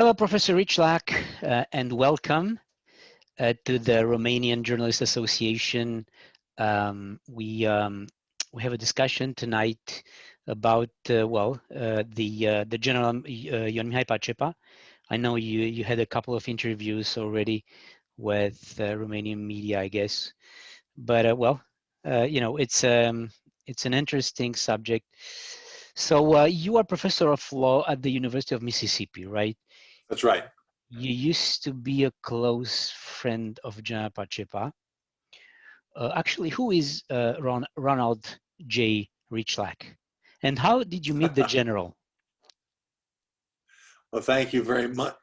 Hello, Professor Rychlak, and welcome to the Romanian Journalist Association. We have a discussion tonight about the General Ion Mihai Pacepa. I know you had a couple of interviews already with Romanian media, I guess, but you know, it's an interesting subject. So you are professor of law at the University of Mississippi, right? That's right. You used to be a close friend of General Pacepa. Actually, who is Ronald J. Rychlak? And how did you meet the general? Well, thank you very much.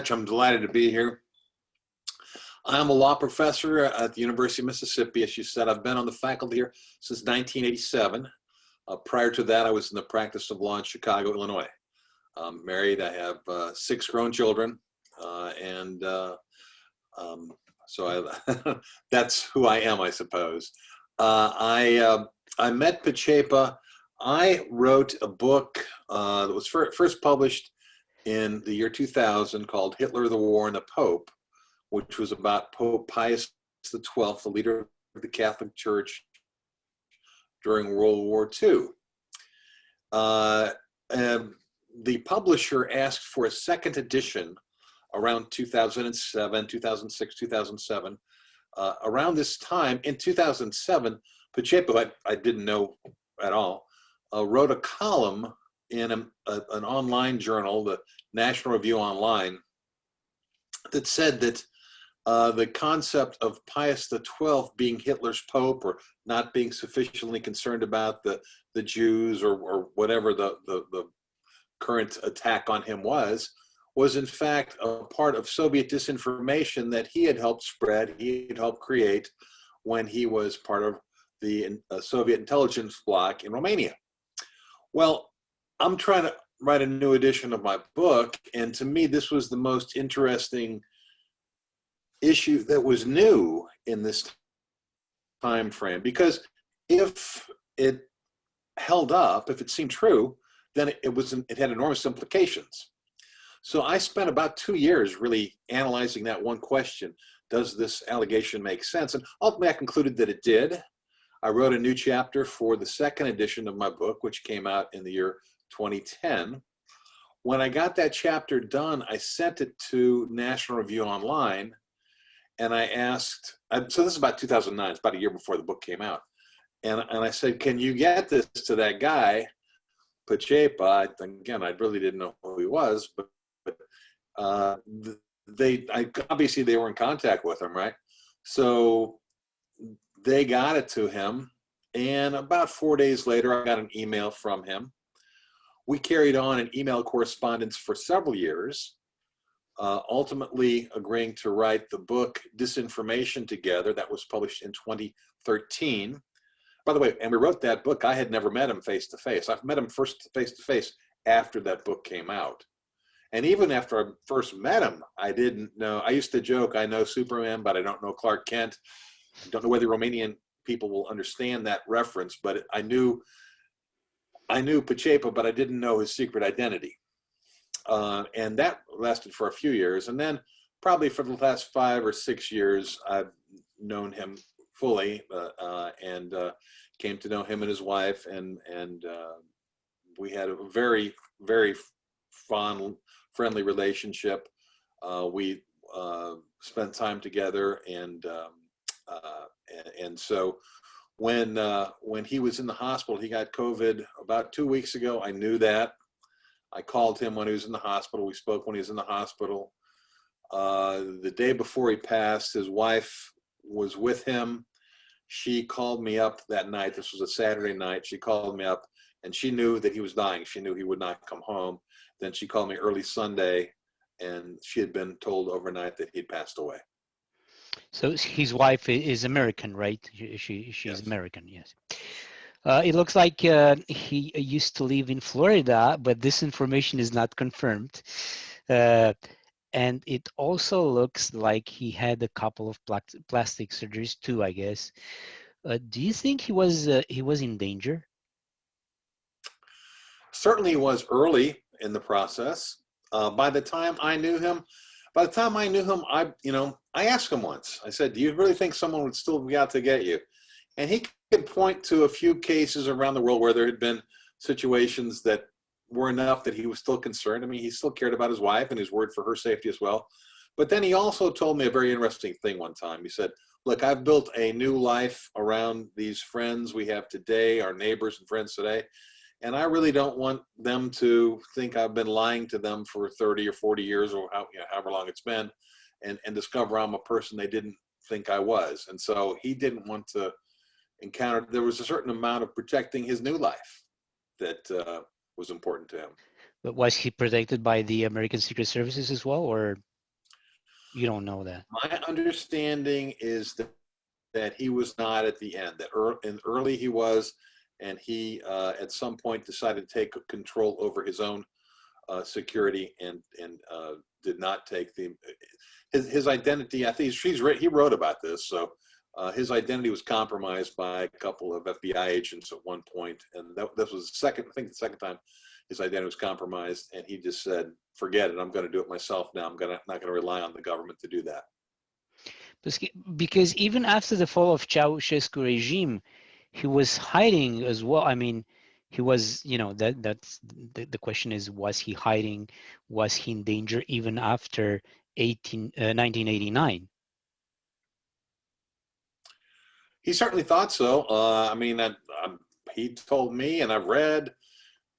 I'm delighted to be here. I'm a law professor at the University of Mississippi. As you said, I've been on the faculty here since 1987. Prior to that, I was in the practice of law in Chicago, Illinois. I'm married. I have 6 grown children, so that's who I am, I suppose. I met Pacepa. I wrote a book that was first published in the year 2000 called Hitler, the War, and the Pope, which was about Pope Pius XII, the leader of the Catholic Church during World War II. The publisher asked for a second edition around 2007, 2006, 2007. Around this time, in 2007, Pacepa, I didn't know at all, wrote a column in an online journal, the National Review Online, that said that the concept of Pius XII being Hitler's pope, or not being sufficiently concerned about the Jews or whatever the current attack on him was in fact a part of Soviet disinformation that he had helped spread, he had helped create when he was part of the Soviet intelligence bloc in Romania. Well, I'm trying to write a new edition of my book, and to me this was the most interesting issue that was new in this time frame, because if it held up, if it seemed true, then it had enormous implications. So I spent about 2 years really analyzing that one question: does this allegation make sense? And ultimately I concluded that it did. I wrote a new chapter for the second edition of my book, which came out in the year 2010. When I got that chapter done, I sent it to National Review Online, and I asked, so this is about 2009, it's about a year before the book came out, and I said, can you get this to that guy, Pacepa? Again, I really didn't know who he was, but obviously they were in contact with him, right? So they got it to him, and about 4 days later, I got an email from him. We carried on an email correspondence for several years, ultimately agreeing to write the book Disinformation together. That was published in 2013. By the way, and we wrote that book. I had never met him face to face. I've met him first face to face after that book came out. And even after I first met him, I didn't know. I used to joke, I know Superman, but I don't know Clark Kent. I don't know whether Romanian people will understand that reference, but I knew Pacepa, but I didn't know his secret identity. And that lasted for a few years. And then probably for the last 5 or 6 years, I've known him fully, and came to know him and his wife, and we had a very, very fond, friendly relationship. We spent time together, and so when he was in the hospital, he got COVID about 2 weeks ago. I knew that. I called him when he was in the hospital. We spoke when he was in the hospital. The day before he passed, his wife was with him. She called me up that night. This was a Saturday night. She called me up, and she knew that he was dying. She knew he would not come home. Then she called me early Sunday, and she had been told overnight that he'd passed away. So his wife is American, right? She's Yes. American, yes. It looks like he used to live in Florida, but this information is not confirmed. And it also looks like he had a couple of plastic surgeries too, I guess. Do you think he was in danger? Certainly he was early in the process. By the time I knew him, I asked him once. I said, "Do you really think someone would still be out to get you?" And he could point to a few cases around the world where there had been situations that were enough that he was still concerned. I mean, he still cared about his wife and his word for her safety as well. But then he also told me a very interesting thing one time. He said, "Look, I've built a new life around these friends we have today, our neighbors and friends today. And I really don't want them to think I've been lying to them for 30 or 40 years or however long it's been and discover I'm a person they didn't think I was." And so he didn't want to encounter, there was a certain amount of protecting his new life that was important to him. But was he protected by the American Secret Services as well, or you don't know that? My understanding is that he was not at the end, that early he was, and he at some point decided to take control over his own security and did not take his identity. I think he wrote about this. So his identity was compromised by a couple of FBI agents at one point, and this was the second time his identity was compromised, and he just said, "Forget it. I'm going to do it myself now. I'm not going to rely on the government to do that." Because even after the fall of Ceausescu regime, he was hiding as well. I mean, he was, that's the question is, was he hiding? Was he in danger even after 1989? He certainly thought so. He told me, and I've read,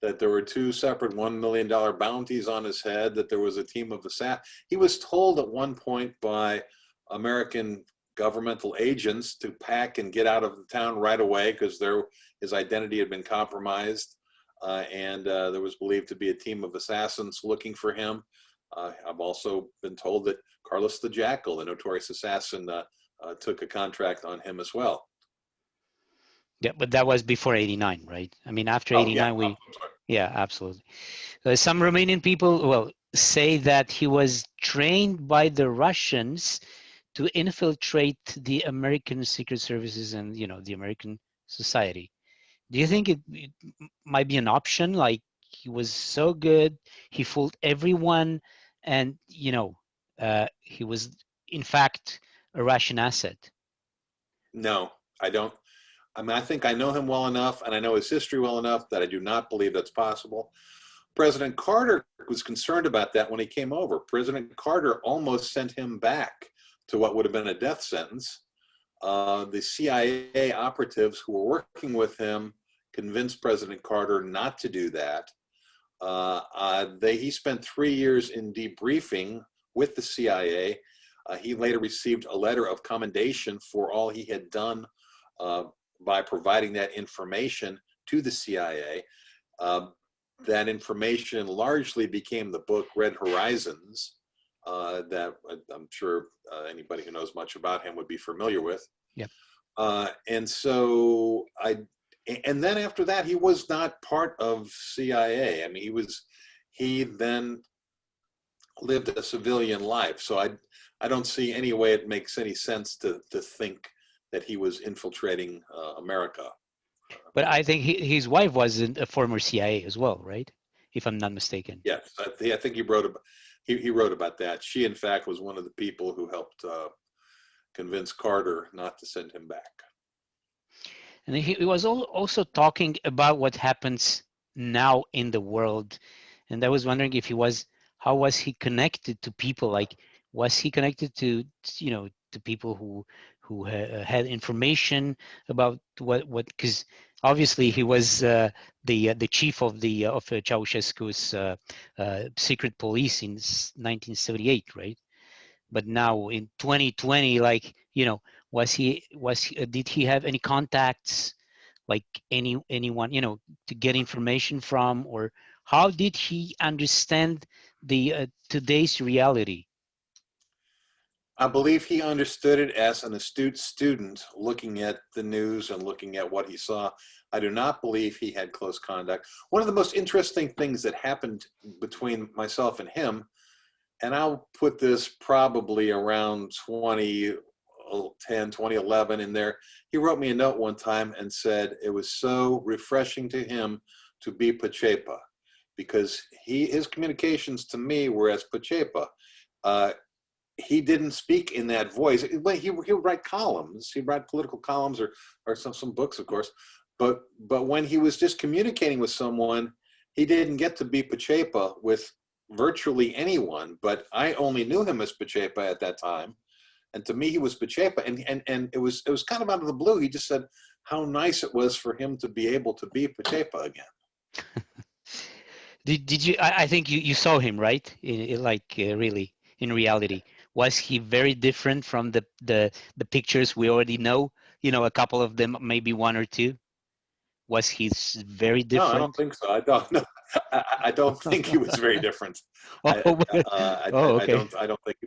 that there were 2 separate $1 million bounties on his head, that there was a team of assassins. He was told at one point by American governmental agents to pack and get out of the town right away because his identity had been compromised, and there was believed to be a team of assassins looking for him. I've also been told that Carlos the Jackal, the notorious assassin, took a contract on him as well. Yeah, but that was before 89, right? I mean, after 89, yeah, absolutely. Some Romanian people, say that he was trained by the Russians to infiltrate the American Secret Services and, the American society. Do you think it might be an option? Like, he was so good, he fooled everyone, and, he was, in fact, a Russian asset? No, I don't. I mean, I think I know him well enough and I know his history well enough that I do not believe that's possible. President Carter was concerned about that when he came over. President Carter almost sent him back to what would have been a death sentence. The CIA operatives who were working with him convinced President Carter not to do that. He spent 3 years in debriefing with the CIA. He later received a letter of commendation for all he had done by providing that information to the CIA. That information largely became the book Red Horizons, that I'm sure anybody who knows much about him would be familiar with. Yep. And then after that, he was not part of CIA. I mean, he then lived a civilian life. So I don't see any way it makes any sense to think that he was infiltrating America. But I think his wife was a former CIA as well, right? If I'm not mistaken. Yes, I think he wrote about that. She, in fact, was one of the people who helped convince Carter not to send him back. And he was also talking about what happens now in the world. And I was wondering if how was he connected to people? Like, was he connected to people who had information about what because obviously he was the chief of Ceausescu's secret police in 1978, right? But now in 2020, like, did he have any contacts, like anyone to get information from, or how did he understand the today's reality? I believe he understood it as an astute student looking at the news and looking at what he saw. I do not believe he had close contact. One of the most interesting things that happened between myself and him, and I'll put this probably around 2010, 2011 in there, he wrote me a note one time and said it was so refreshing to him to be Pacepa, because his communications to me were as Pacepa. He didn't speak in that voice. He would write columns. He'd write political columns or some books, of course. But when he was just communicating with someone, he didn't get to be Pacepa with virtually anyone. But I only knew him as Pacepa at that time, and to me he was Pacepa. And it was kind of out of the blue. He just said how nice it was for him to be able to be Pacepa again. Did you? I think you saw him, right? Really, in reality, was he very different from the pictures we already know? You know, a couple of them, maybe one or two. Was he very different? No, I don't think so. I don't know. I don't think he was very different. Okay. I don't think.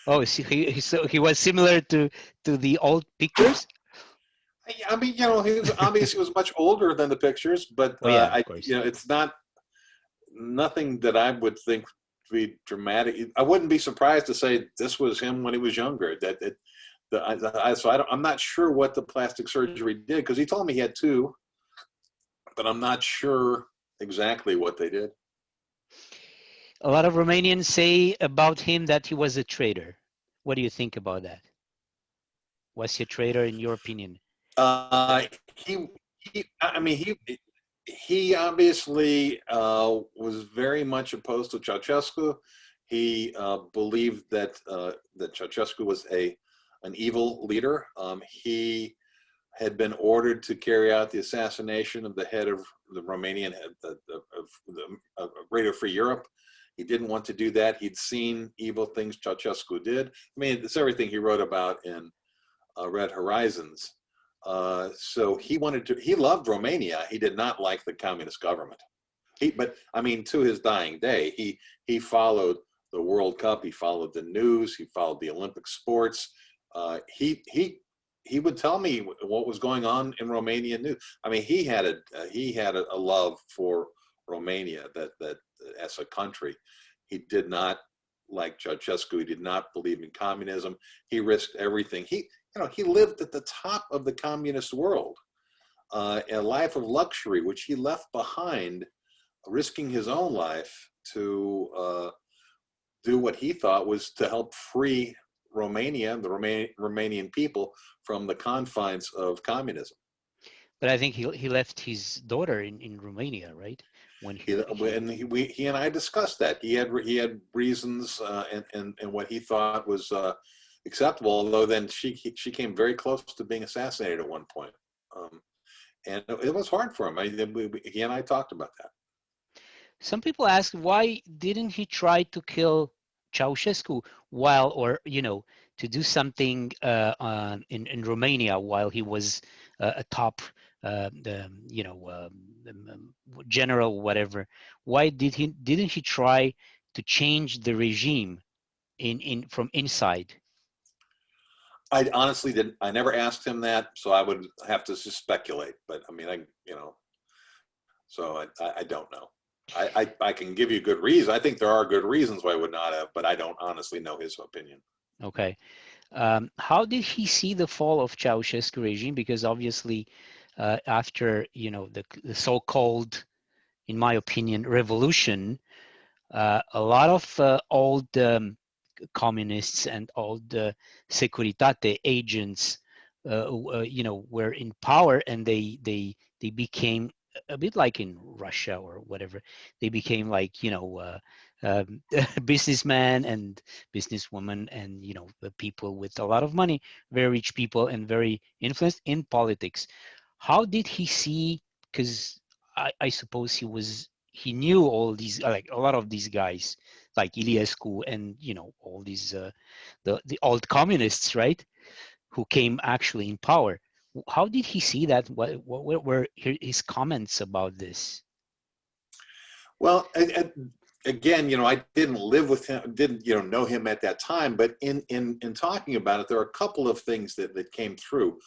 Oh, so he was similar to the old pictures. I mean, he was obviously was much older than the pictures, but of course. It's nothing that I would think would be dramatic. I wouldn't be surprised to say this was him when he was younger. I'm not sure what the plastic surgery did, because he told me he had two, but I'm not sure exactly what they did. A lot of Romanians say about him that he was a traitor. What do you think about that? Was he a traitor in your opinion? He obviously was very much opposed to Ceausescu. He believed that Ceausescu was an evil leader. He had been ordered to carry out the assassination of the head of the Romanian of Radio Free Europe. He didn't want to do that. He'd seen evil things Ceausescu did. I mean, it's everything he wrote about in Red Horizons. So he loved Romania. He did not like the communist government. But I mean, to his dying day, he followed the World Cup. He followed the news. He followed the Olympic sports. He would tell me what was going on in Romanian news. I mean, he had a love for Romania that as a country. He did not like Ceausescu. He did not believe in communism. He risked everything. He lived at the top of the communist world, a life of luxury, which he left behind, risking his own life to do what he thought was to help free Romania, the Romanian people, from the confines of communism. But I think he left his daughter in Romania, right? When he and I discussed that. He had reasons and what he thought was acceptable. Although then she came very close to being assassinated at one point, and it was hard for him. He and I talked about that. Some people ask, why didn't he try to kill Ceausescu to do something in Romania while he was a top general, whatever? Why didn't he try to change the regime from inside? I honestly didn't. I never asked him that, so I would have to just speculate. But I mean, so I don't know. I can give you good reasons. I think there are good reasons why I would not have, but I don't honestly know his opinion. Okay. How did he see the fall of Ceausescu regime? Because obviously, after the so-called, in my opinion, revolution, a lot of old communists and old Securitate agents, were in power, and they became a bit like in Russia or whatever. They became like businessmen and businesswomen, and people with a lot of money, very rich people, and very influenced in politics. How did he see? Because I suppose he knew all these, like a lot of these guys, like Iliescu and all these the old communists, right, who came actually in power. How did he see that? What were his comments about this? Well, again, I didn't live with him, didn't know him at that time. But in talking about it, there are a couple of things that came through.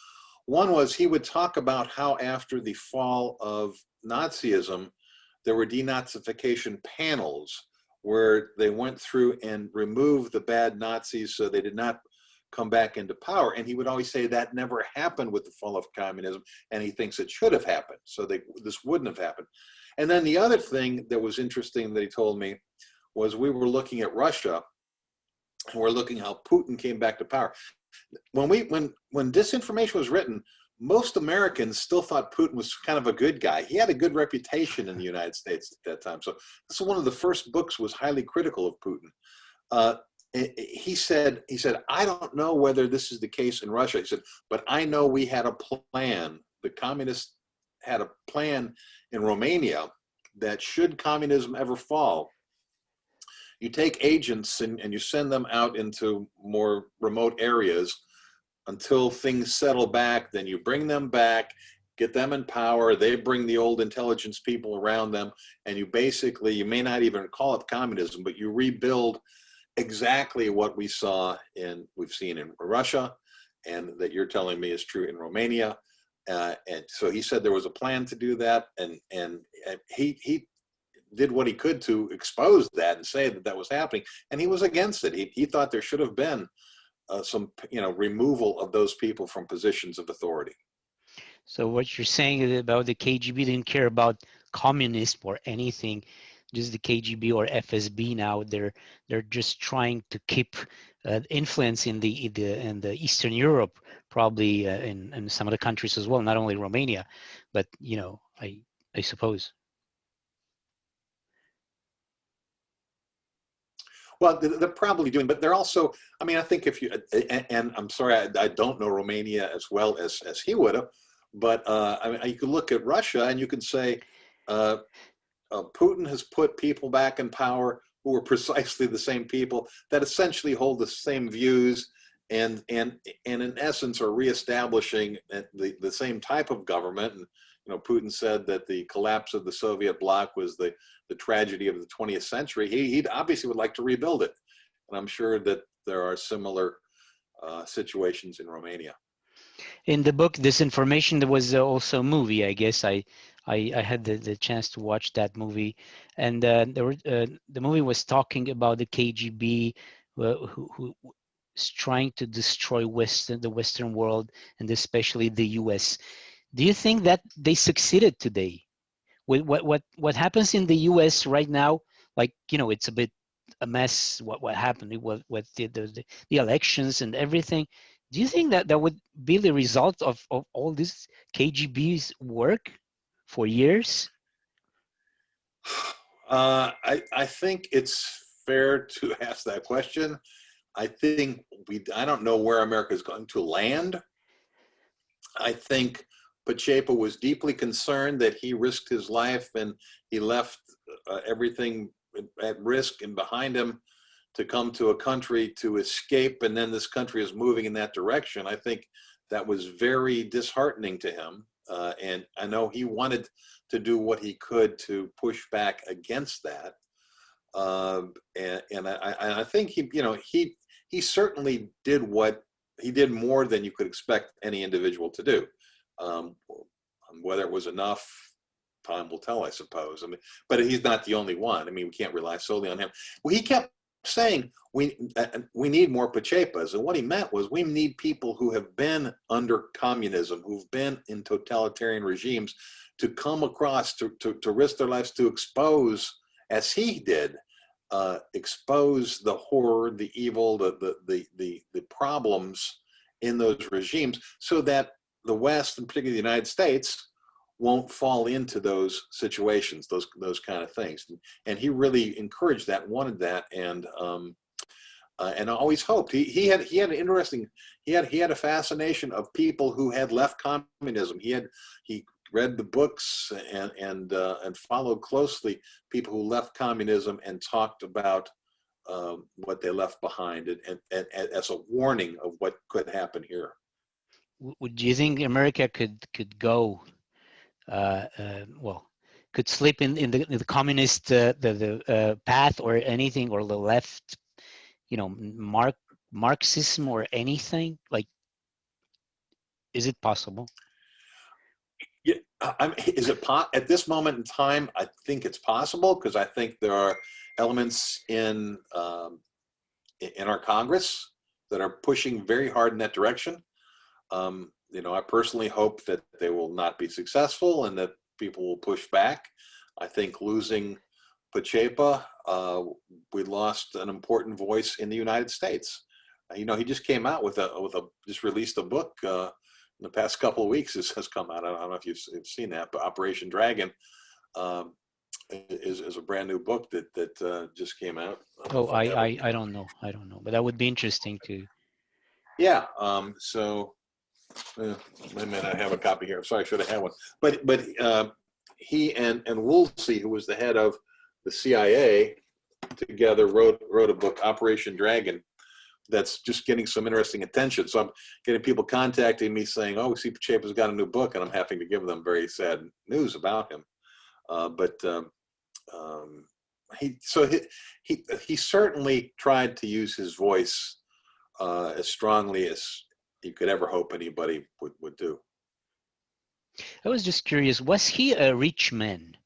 One was he would talk about how after the fall of Nazism, there were denazification panels where they went through and removed the bad Nazis so they did not come back into power. And he would always say that never happened with the fall of communism, and he thinks it should have happened, so this wouldn't have happened. And then the other thing that was interesting that he told me was we were looking at Russia, and we're looking how Putin came back to power. When Disinformation was written, most Americans still thought Putin was kind of a good guy. He had a good reputation in the United States at that time. So this is one of the first books was highly critical of Putin. He said, I don't know whether this is the case in Russia. He said, but I know we had a plan. The communists had a plan in Romania that should communism ever fall, you take agents and you send them out into more remote areas until things settle back. Then you bring them back, get them in power. They bring the old intelligence people around them. And you basically, you may not even call it communism, but you rebuild exactly what we've seen in Russia, and that you're telling me is true in Romania. And so he said there was a plan to do that. And he did what he could to expose that and say that that was happening, and he was against it. He thought there should have been some removal of those people from positions of authority. So what you're saying is about the KGB didn't care about communism or anything, just the KGB or FSB now. They're just trying to keep influence in the Eastern Europe, probably in some of the countries as well, not only Romania, but I suppose. Well, they're probably doing, but they're also, I mean, I think if you, and I'm sorry, I don't know Romania as well as he would have, but I mean, you could look at Russia and you could say, Putin has put people back in power who are precisely the same people that essentially hold the same views and in essence are reestablishing the same type of government. And, Putin said that the collapse of the Soviet bloc was the tragedy of the 20th century. He obviously would like to rebuild it. And I'm sure that there are similar situations in Romania. In the book Disinformation, there was also a movie. I guess I had the chance to watch that movie, and the movie was talking about the KGB who is trying to destroy the Western world, and especially the U.S. Do you think that they succeeded today? With what happens in the U.S. right now, like it's a bit a mess. What happened? What the elections and everything. Do you think that that would be the result of all this KGB's work for years? I think it's fair to ask that question. I think I don't know where America is going to land. I think Pacepa was deeply concerned that he risked his life and he left everything at risk and behind him to come to a country to escape, and then this country is moving in that direction. I think that was very disheartening to him, and I know he wanted to do what he could to push back against that. And I think he certainly did more than you could expect any individual to do. Whether it was enough, time will tell, I suppose. I mean, but he's not the only one. I mean, we can't rely solely on him. Well, he kept saying we need more Pacepas, and what he meant was we need people who have been under communism, who've been in totalitarian regimes, to come across to risk their lives to expose, as he did, expose the horror, the evil, the problems in those regimes, so that the West, and particularly the United States, won't fall into those situations, those kind of things. And he really encouraged that, wanted that, and always hoped. He had an interesting, he had a fascination of people who had left communism. He read the books and followed closely people who left communism and talked about what they left behind, and as a warning of what could happen here. Do you think America could go, could slip in the communist path or anything, or the left, Marxism or anything? Like, is it possible? Yeah, at this moment in time, I think it's possible, because I think there are elements in our Congress that are pushing very hard in that direction. I personally hope that they will not be successful and that people will push back. I think losing Pacepa, we lost an important voice in the United States. You know, he just came out with just released a book in the past couple of weeks. This has come out. I don't know if you've seen that, but Operation Dragon is a brand new book that just came out. Oh, I don't know. I don't know, but that would be interesting to. Yeah. So wait a minute, I have a copy here. I'm sorry, I should have had one. But he and Woolsey, who was the head of the CIA, together wrote a book, Operation Dragon, that's just getting some interesting attention. So I'm getting people contacting me saying, "Oh, we see Pacepa's got a new book," and I'm having to give them very sad news about him. He certainly tried to use his voice as strongly as you could ever hope anybody would do. I was just curious, was he a rich man?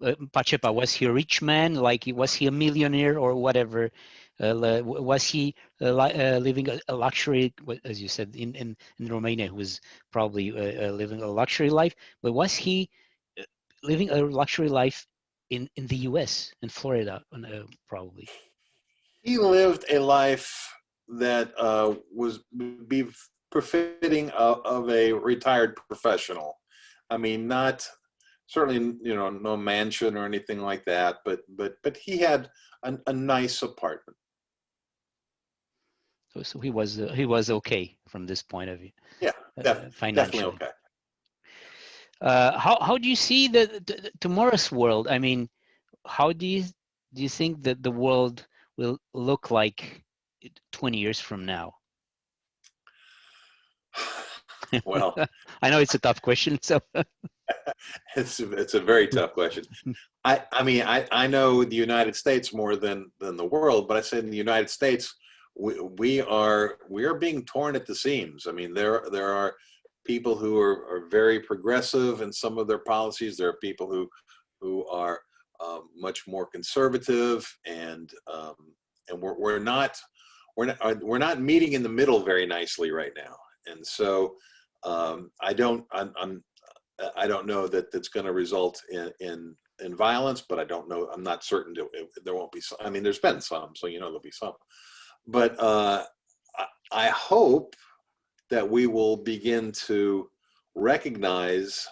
Pacepa, was he a rich man? Like, was he a millionaire or whatever? Was he living a luxury, as you said, in Romania, who was probably living a luxury life? But was he living a luxury life in the U.S., in Florida, probably? He lived a life that would be befitting of a retired professional. I mean, not certainly, you know, no mansion or anything like that, but he had a nice apartment. So he was okay from this point of view. Yeah, financially. definitely okay. How do you see the tomorrow's world? I mean, how do you think that the world will look like 20 years from now? Well, I know it's a tough question. So it's a very tough question. I mean, I know the United States more than the world, but I said in the United States, we are being torn at the seams. I mean, there are people who are very progressive in some of their policies. There are people who are much more conservative, and we're not meeting in the middle very nicely right now. And so I don't know that that's going to result in violence, but I don't know. I'm not certain there won't be some. I mean, there's been some, so you know there'll be some. But I hope that we will begin to recognize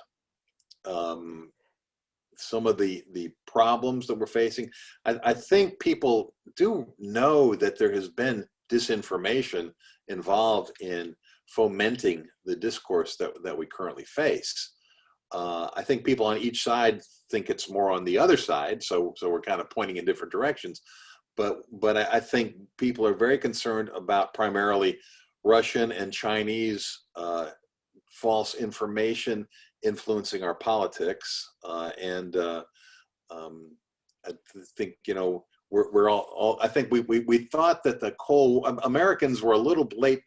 some of the problems that we're facing. I think people do know that there has been disinformation involved in fomenting the discourse that we currently face. I think people on each side think it's more on the other side, so we're kind of pointing in different directions. But I think people are very concerned about primarily Russian and Chinese false information influencing our politics, and I think, you know, we're all I think we thought that Americans were a little late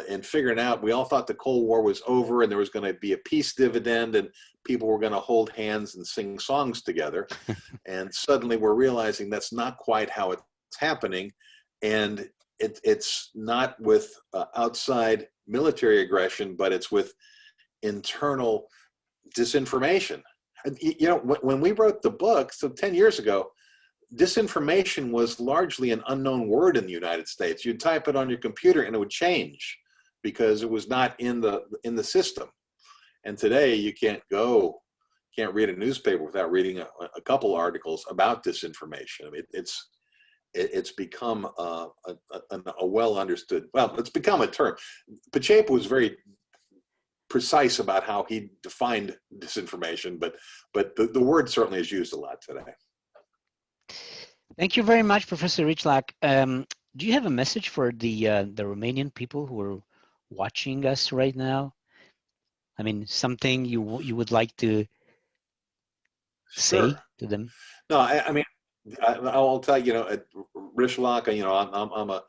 in figuring out. We all thought the Cold War was over and there was going to be a peace dividend and people were going to hold hands and sing songs together. And suddenly we're realizing that's not quite how it's happening. And it's not with outside military aggression, but it's with internal disinformation. And, you know, when we wrote the book, so 10 years ago, disinformation was largely an unknown word in the United States. You'd type it on your computer and it would change because it was not in the system. And today you can't read a newspaper without reading a couple articles about disinformation. I mean, it's become a well understood. Well, it's become a term. Pacepa was very precise about how he defined disinformation, but the word certainly is used a lot today. Thank you very much, Professor Rychlak. Do you have a message for the Romanian people who are watching us right now? I mean, something you would like to say to them? No, I mean, I'll tell you, you know, at Rychlak, you know, I'm a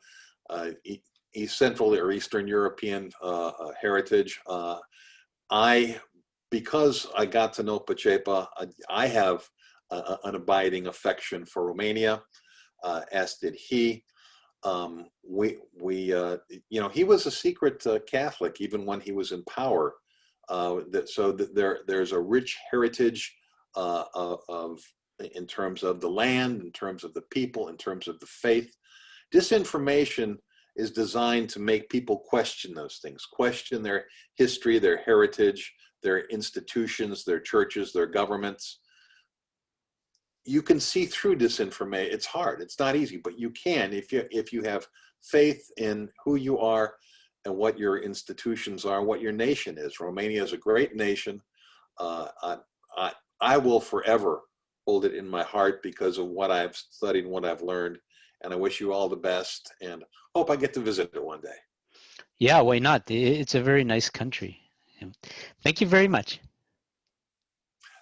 East Central or Eastern European heritage. Because I got to know Pacepa, I have an abiding affection for Romania, as did he. You know, he was a secret Catholic even when he was in power. So there's a rich heritage in terms of the land, in terms of the people, in terms of the faith. Disinformation is designed to make people question those things, question their history, their heritage, their institutions, their churches, their governments. You can see through disinformation. It's hard, it's not easy, but you can if you have faith in who you are and what your institutions are, what your nation is. Romania is a great nation. I will forever hold it in my heart because of what I've studied and what I've learned. And I wish you all the best and hope I get to visit it one day. Yeah, why not? It's a very nice country. Thank you very much.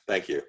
Thank you.